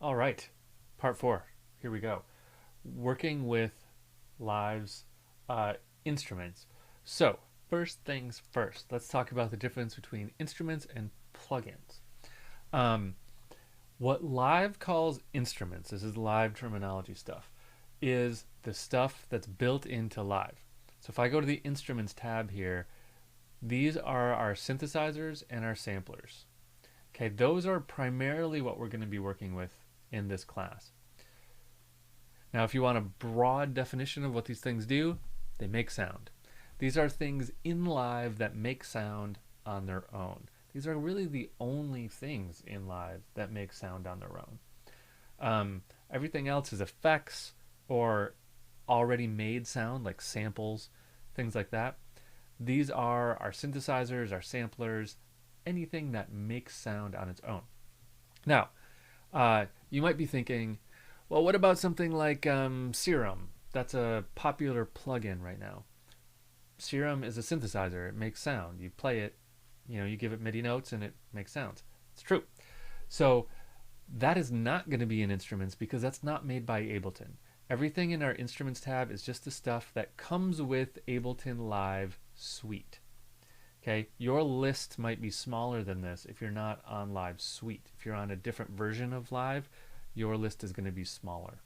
All right, part four. Here we go. Working with Live's instruments. So, first things first, let's talk about the difference between instruments and plugins. Um, what Live calls instruments, this is Live terminology stuff, is the stuff that's built into Live. So, if I go to the Instruments tab here, these are our synthesizers and our samplers. Okay, those are primarily what we're going to be working with in this class. Now, if you want a broad definition of what these things do, they make sound. These are things in Live that make sound on their own. These are really the only things in Live that make sound on their own. Everything else is effects or already made sound, like samples, things like that. These are our synthesizers, our samplers, anything that makes sound on its own. Now, you might be thinking, well, what about something like Serum? That's a popular plugin right now. Serum is a synthesizer. It makes sound. You play it, you give it MIDI notes and it makes sounds. It's true. So that is not going to be in instruments because that's not made by Ableton. Everything in our instruments tab is just the stuff that comes with Ableton Live Suite. Okay, your list might be smaller than this if you're not on Live Suite. If you're on a different version of Live, your list is going to be smaller.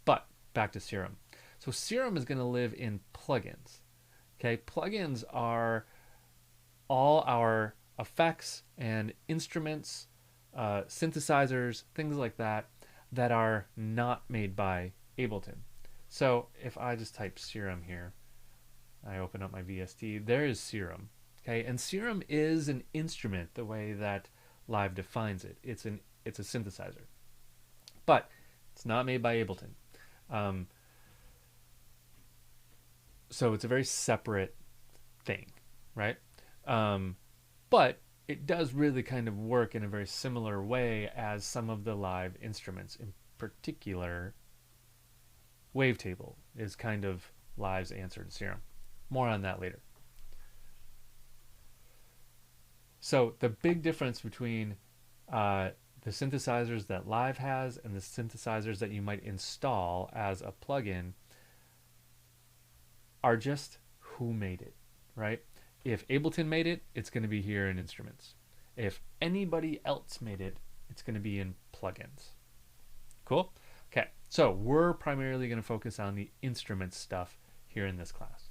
But back to Serum. So Serum is going to live in plugins. Okay, plugins are all our effects and instruments, synthesizers, things like that, that are not made by Ableton. So if I just type Serum here, I open up my VST, there is Serum. Okay, and Serum is an instrument the way that Live defines it. It's a synthesizer, but it's not made by Ableton. Um, so it's a very separate thing, right? Um, but it does really kind of work in a very similar way as some of the Live instruments. In particular, Wavetable is kind of Live's answer to Serum. More on that later. So the big difference between the synthesizers that Live has and the synthesizers that you might install as a plugin are just who made it, right? If Ableton made it, it's going to be here in instruments. If anybody else made it, it's going to be in plugins. Cool? Okay, so we're primarily going to focus on the instrument stuff here in this class.